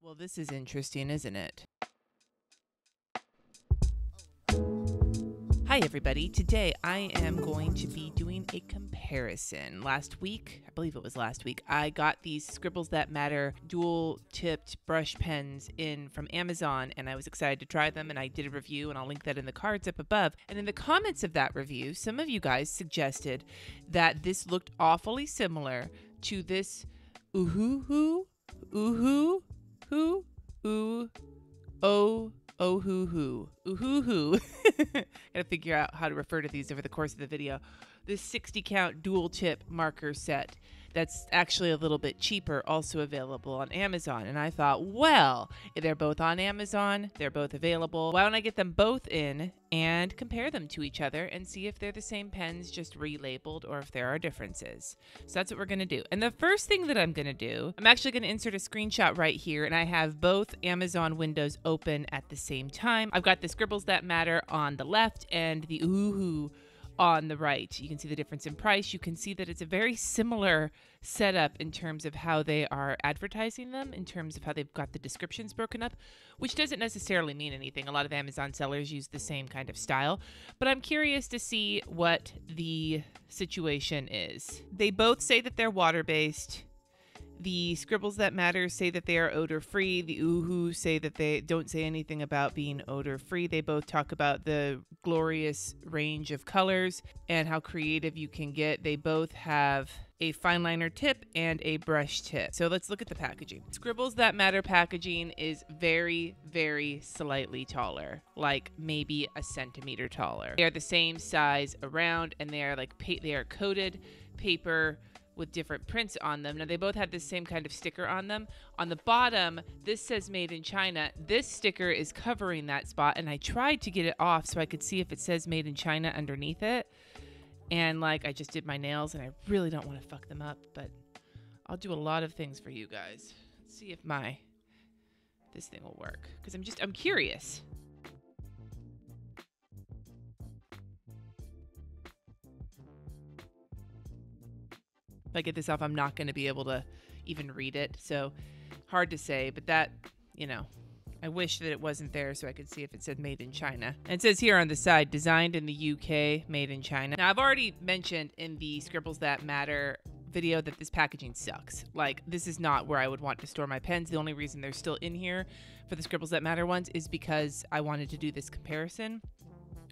Well, this is interesting, isn't it? Hi, everybody. Today I am going to be doing a comparison. Last week, I believe it was last week, I got these Scribbles That Matter dual-tipped brush pens in from Amazon, and I was excited to try them, and I did a review, and I'll link that in the cards up above. And in the comments of that review, some of you guys suggested that this looked awfully similar to this Ohuhu, Ohuhu. Gotta figure out how to refer to these over the course of the video. This 60 count dual tip marker set that's actually a little bit cheaper, also available on Amazon. And I thought, well, they're both on Amazon, they're both available. Why don't I get them both in and compare them to each other and see if they're the same pens, just relabeled, or if there are differences. So that's what we're gonna do. And the first thing that I'm gonna do, I'm actually gonna insert a screenshot right here, and I have both Amazon windows open at the same time. I've got the Scribbles That Matter on the left and the Ohuhu on the right. You can see the difference in price. You can see that it's a very similar setup in terms of how they are advertising them, in terms of how they've got the descriptions broken up, which doesn't necessarily mean anything. A lot of Amazon sellers use the same kind of style, but I'm curious to see what the situation is. They both say that they're water-based. The Scribbles That Matter say that they are odor-free. The Ohuhu say that they don't say anything about being odor-free. They both talk about the glorious range of colors and how creative you can get. They both have a fine liner tip and a brush tip. So let's look at the packaging. Scribbles That Matter packaging is very, very slightly taller, like maybe a centimeter taller. They are the same size around, and they are like they are coated paper with different prints on them. Now, they both have the same kind of sticker on them. On the bottom, this says Made in China. This sticker is covering that spot, and I tried to get it off so I could see if it says Made in China underneath it. And like, I just did my nails, and I really don't want to fuck them up, but I'll do a lot of things for you guys. Let's see if this thing will work, because I'm curious. If I get this off, I'm not going to be able to even read it. So hard to say, but that, you know, I wish that it wasn't there so I could see if it said Made in China. And it says here on the side, designed in the UK, made in China. Now, I've already mentioned in the Scribbles That Matter video that this packaging sucks. Like, this is not where I would want to store my pens. The only reason they're still in here for the Scribbles That Matter ones is because I wanted to do this comparison,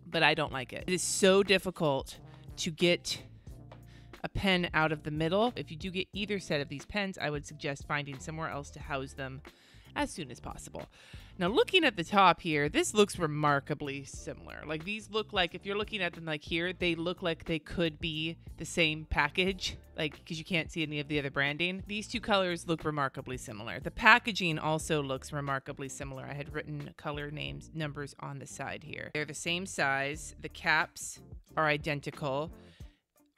but I don't like it. It is so difficult to get a pen out of the middle. If you do get either set of these pens, I would suggest finding somewhere else to house them as soon as possible. Now, looking at the top here, this looks remarkably similar. Like, these look like, if you're looking at them like here, they look like they could be the same package, like, because you can't see any of the other branding. These two colors look remarkably similar. The packaging also looks remarkably similar. I had written color numbers on the side here. They're the same size. The caps are identical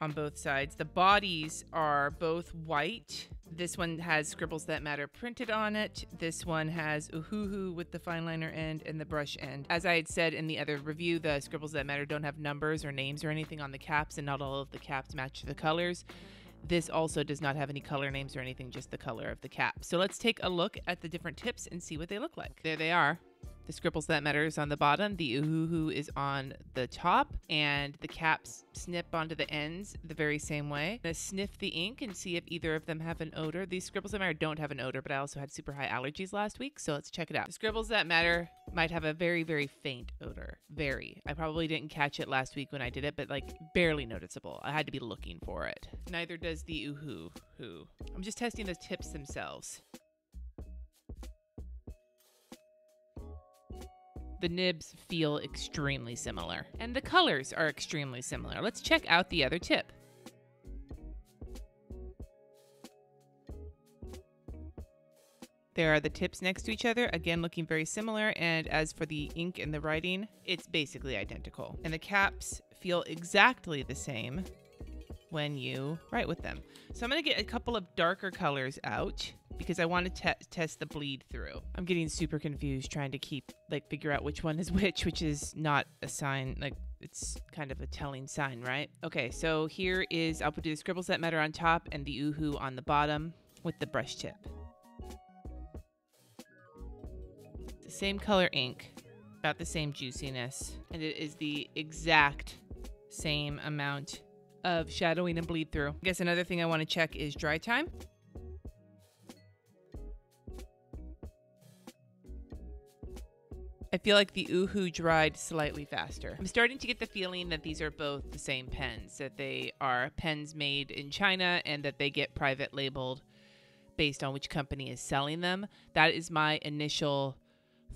on both sides. The bodies are both white. This one has Scribbles That Matter printed on it. This one has Ohuhu with the fine liner end and the brush end. As I had said in the other review, the Scribbles That Matter don't have numbers or names or anything on the caps, and not all of the caps match the colors. This also does not have any color names or anything, just the color of the cap. So let's take a look at the different tips and see what they look like. There they are. The Scribbles That Matter is on the bottom, the Ohuhu is on the top, and the caps snip onto the ends the very same way. I'm going to sniff the ink and see if either of them have an odor. These Scribbles That Matter don't have an odor, but I also had super high allergies last week, so let's check it out. The Scribbles That Matter might have a very, very faint odor. Very. I probably didn't catch it last week when I did it, but like barely noticeable. I had to be looking for it. Neither does the Ohuhu. I'm just testing the tips themselves. The nibs feel extremely similar, and the colors are extremely similar. Let's check out the other tip. There are the tips next to each other, again looking very similar, and as for the ink and the writing, it's basically identical. And the caps feel exactly the same when you write with them. So I'm going to get a couple of darker colors out because I want to test the bleed through. I'm getting super confused trying to figure out which one is which is not a sign, like it's kind of a telling sign, right? Okay, so here is, I'll put the Scribbles That Matter on top and the Ohuhu on the bottom with the brush tip. Same color ink, about the same juiciness, and it is the exact same amount of shadowing and bleed through. I guess another thing I want to check is dry time. I feel like the Ohuhu dried slightly faster. I'm starting to get the feeling that these are both the same pens, that they are pens made in China and that they get private labeled based on which company is selling them. That is my initial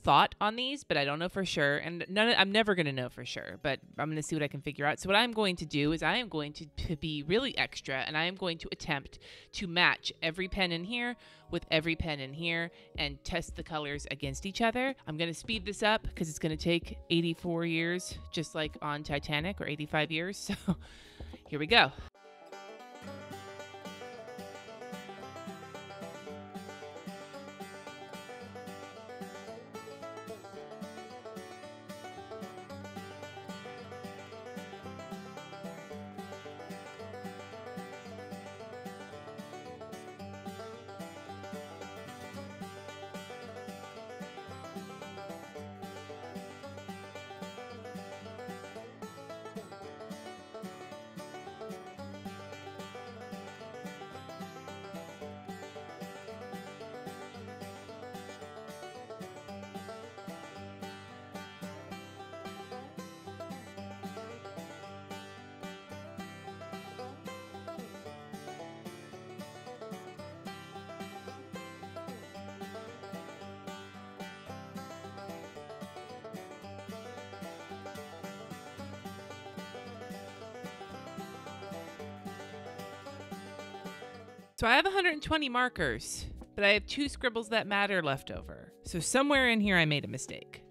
thought on these, but I don't know for sure. And I'm never going to know for sure, but I'm going to see what I can figure out. So what I'm going to do is I am going to be really extra, and I am going to attempt to match every pen in here with every pen in here and test the colors against each other. I'm going to speed this up because it's going to take 84 years, just like on Titanic, or 85 years. So here we go. So I have 120 markers, but I have 2 Scribbles That Matter left over. So somewhere in here I made a mistake.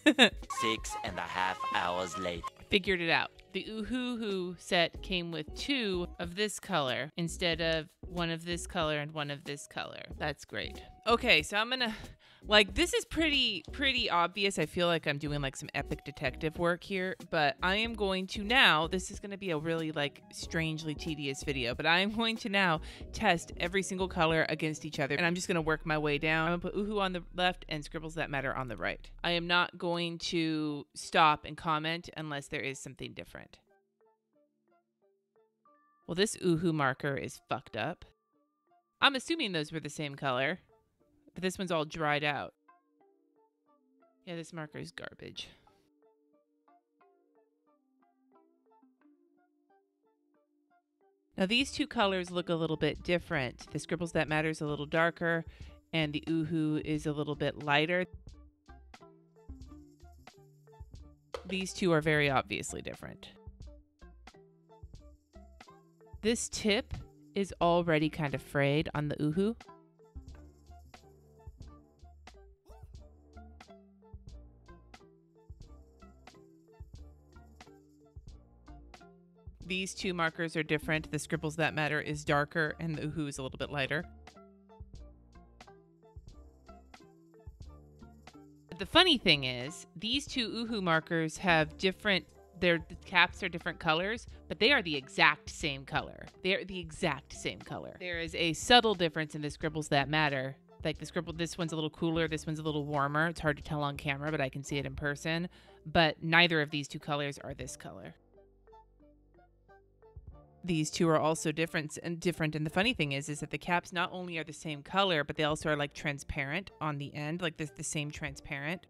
6.5 hours later. Figured it out. The Ohuhu set came with 2 of this color instead of 1 of this color and 1 of this color. That's great. Okay, so I'm gonna, like, this is pretty obvious. I feel like I'm doing like some epic detective work here, but I am going to now, this is gonna be a really like strangely tedious video, but I am going to now test every single color against each other, and I'm just gonna work my way down. I'm gonna put Ohuhu on the left and Scribbles That Matter on the right. I am not going to stop and comment unless there is something different. Well, this Ohuhu marker is fucked up. I'm assuming those were the same color, but this one's all dried out. Yeah, this marker is garbage. Now these 2 colors look a little bit different. The Scribbles That Matter is a little darker, and the Ohuhu is a little bit lighter. These 2 are very obviously different. This tip is already kind of frayed on the Ohuhu. These 2 markers are different. The Scribbles That Matter is darker and the Ohuhu is a little bit lighter. But the funny thing is, these 2 Ohuhu markers have different, the caps are different colors, but they are the exact same color. They are the exact same color. There is a subtle difference in the Scribbles That Matter. Like this one's a little cooler, this one's a little warmer. It's hard to tell on camera, but I can see it in person. But neither of these 2 colors are this color. These 2 are also different, and the funny thing is that the caps not only are the same color, but they also are like transparent on the end, like the same transparent.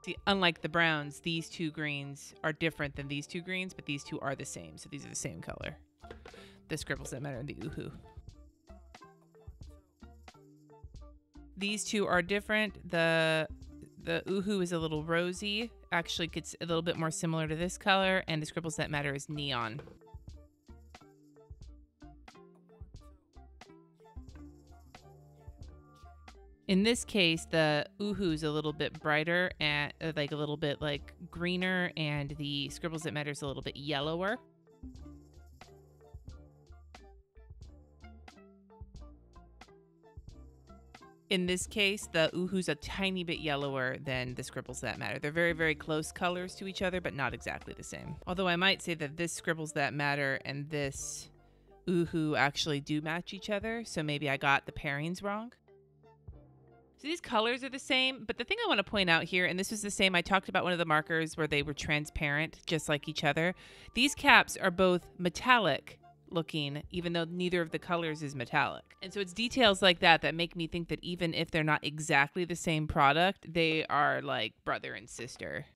See, unlike the browns, these 2 greens are different than these 2 greens, but these 2 are the same, so these are the same color. The Scribbles That Matter and the Ohuhu. These 2 are different. The Ohuhu is a little rosy. Actually, it's a little bit more similar to this color, and the Scribbles That Matter is neon. In this case, the Ohuhu is a little bit brighter and like a little bit like greener, and the Scribbles That Matter is a little bit yellower. In this case, the Ohuhu's a tiny bit yellower than the Scribbles That Matter. They're very, very close colors to each other, but not exactly the same. Although I might say that this Scribbles That Matter and this Ohuhu actually do match each other, so maybe I got the pairings wrong. So these colors are the same, but the thing I want to point out here, and this was the same, I talked about one of the markers where they were transparent, just like each other. These caps are both metallic looking, even though neither of the colors is metallic. And so it's details like that that make me think that even if they're not exactly the same product, they are like brother and sister.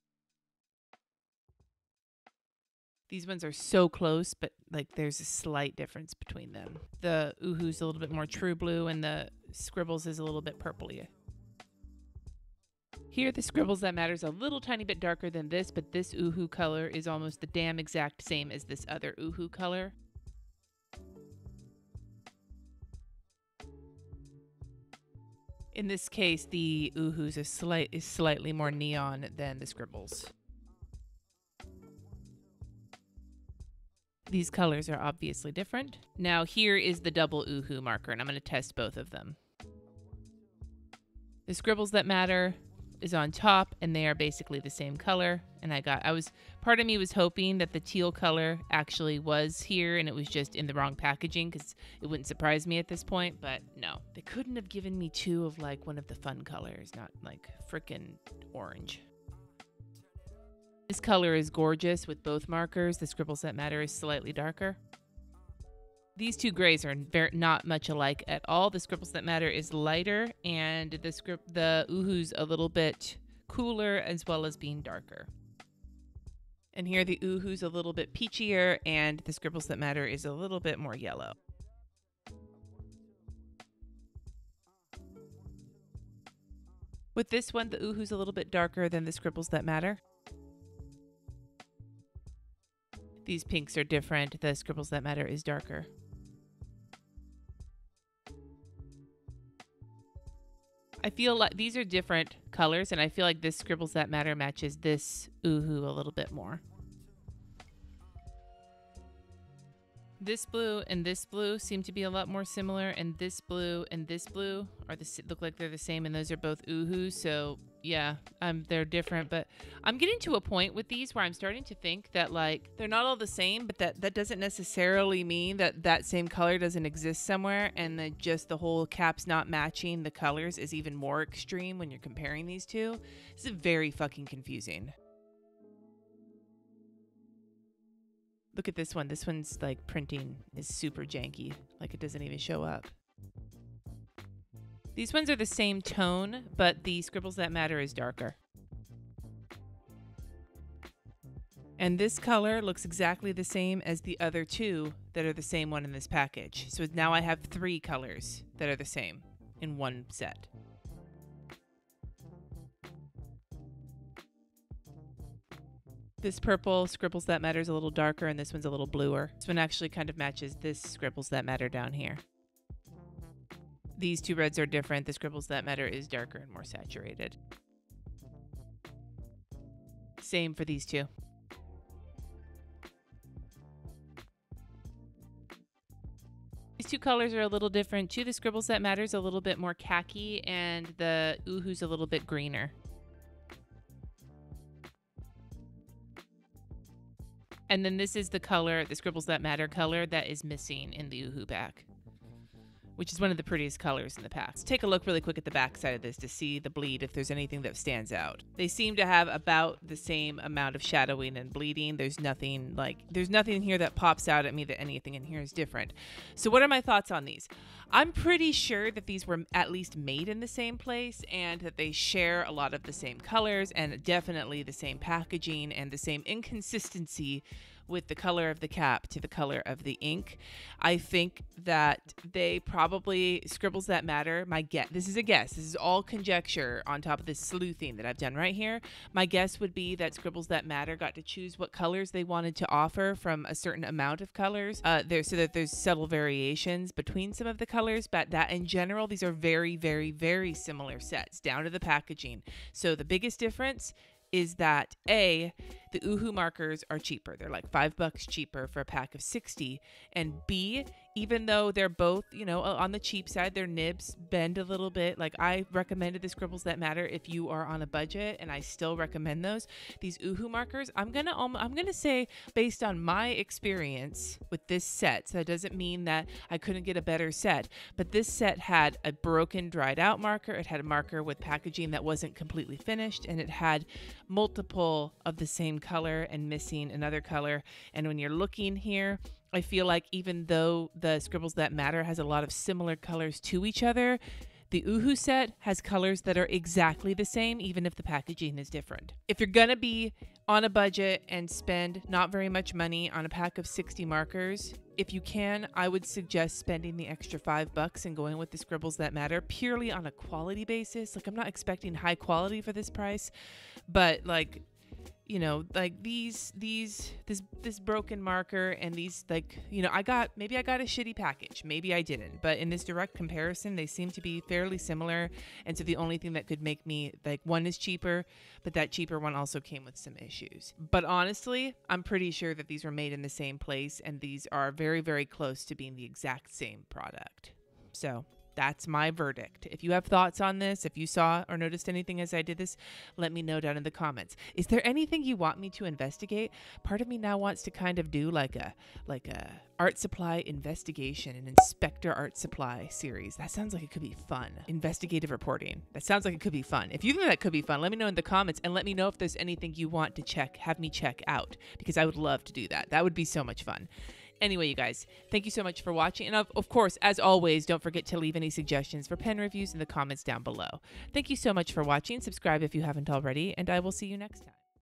These ones are so close, but like there's a slight difference between them. The Ohuhu's a little bit more true blue and the Scribbles is a little bit purpley. Here, the Scribbles That Matter is a little tiny bit darker than this, but this Ohuhu color is almost the damn exact same as this other Ohuhu color. In this case, the Ohuhu's is slightly more neon than the Scribbles. These colors are obviously different. Now here is the double Ohuhu marker, and I'm going to test both of them. The Scribbles That Matter is on top, and they are basically the same color. And part of me was hoping that the teal color actually was here, and it was just in the wrong packaging, because it wouldn't surprise me at this point, but no. They couldn't have given me two of like one of the fun colors, not like frickin' orange. This color is gorgeous with both markers. The Scribbles That Matter is slightly darker. These two grays are not much alike at all. The Scribbles That Matter is lighter, and the Ohuhu's a little bit cooler as well as being darker. And here the Ohuhu's a little bit peachier, and the Scribbles That Matter is a little bit more yellow. With this one, the Ohuhu's a little bit darker than the Scribbles That Matter. These pinks are different. The Scribbles That Matter is darker. I feel like these are different colors, and I feel like this Scribbles That Matter matches this Ohuhu a little bit more. This blue and this blue seem to be a lot more similar, and this blue and this blue look like they're the same, and those are both Ohuhus, so yeah, they're different. But I'm getting to a point with these where I'm starting to think that like they're not all the same, but that doesn't necessarily mean that that same color doesn't exist somewhere, and that just the whole cap's not matching the colors is even more extreme when you're comparing these two. This is very fucking confusing. Look at this one. This one's like printing is super janky. Like it doesn't even show up. These ones are the same tone, but the Scribbles That Matter is darker. And this color looks exactly the same as the other two that are the same one in this package. So now I have 3 colors that are the same in one set. This purple Scribbles That Matter is a little darker, and this one's a little bluer. This one actually kind of matches this Scribbles That Matter down here. These two reds are different. The Scribbles That Matter is darker and more saturated. Same for these two. These two colors are a little different too. The Scribbles That Matter is a little bit more khaki, and the Ohuhu's a little bit greener. And then this is the color, the Scribbles That Matter color that is missing in the Ohuhu back, which is one of the prettiest colors in the pack. Let's take a look really quick at the back side of this to see the bleed, if there's anything that stands out. They seem to have about the same amount of shadowing and bleeding. There's nothing in here that pops out at me that anything in here is different. So what are my thoughts on these? I'm pretty sure that these were at least made in the same place, and that they share a lot of the same colors and definitely the same packaging and the same inconsistency with the color of the cap to the color of the ink. I think that they probably, Scribbles That Matter, this is a guess, this is all conjecture on top of this sleuthing that I've done right here. My guess would be that Scribbles That Matter got to choose what colors they wanted to offer from a certain amount of colors, so that there's subtle variations between some of the colors, but that in general, these are very, very, very similar sets down to the packaging. So the biggest difference is that A, the Ohuhu markers are cheaper. They're like $5 cheaper for a pack of 60. And B, even though they're both, you know, on the cheap side, their nibs bend a little bit. Like I recommended the Scribbles That Matter if you are on a budget, and I still recommend those. These Ohuhu markers, I'm gonna say, based on my experience with this set, so that doesn't mean that I couldn't get a better set, but this set had a broken dried out marker. It had a marker with packaging that wasn't completely finished, and it had multiple of the same color and missing another color. And when you're looking here, I feel like even though the Scribbles That Matter has a lot of similar colors to each other, the Ohuhu set has colors that are exactly the same, even if the packaging is different. If you're gonna be on a budget and spend not very much money on a pack of 60 markers, if you can, I would suggest spending the extra $5 and going with the Scribbles That Matter purely on a quality basis. Like, I'm not expecting high quality for this price, but like, you know, like this broken marker and these, like, you know, maybe I got a shitty package, maybe I didn't, but in this direct comparison, they seem to be fairly similar. And so the only thing that could make me, like, one is cheaper, but that cheaper one also came with some issues. But honestly, I'm pretty sure that these were made in the same place, and these are very, very close to being the exact same product. So that's my verdict. If you have thoughts on this, if you saw or noticed anything as I did this, let me know down in the comments. Is there anything you want me to investigate? Part of me now wants to kind of do like a art supply investigation, an Inspector Art Supply series. That sounds like it could be fun. Investigative reporting. That sounds like it could be fun. If you think that could be fun, let me know in the comments, and let me know if there's anything you want to have me check out, because I would love to do that. That would be so much fun. Anyway, you guys, thank you so much for watching. And of course, as always, don't forget to leave any suggestions for pen reviews in the comments down below. Thank you so much for watching. Subscribe if you haven't already, and I will see you next time.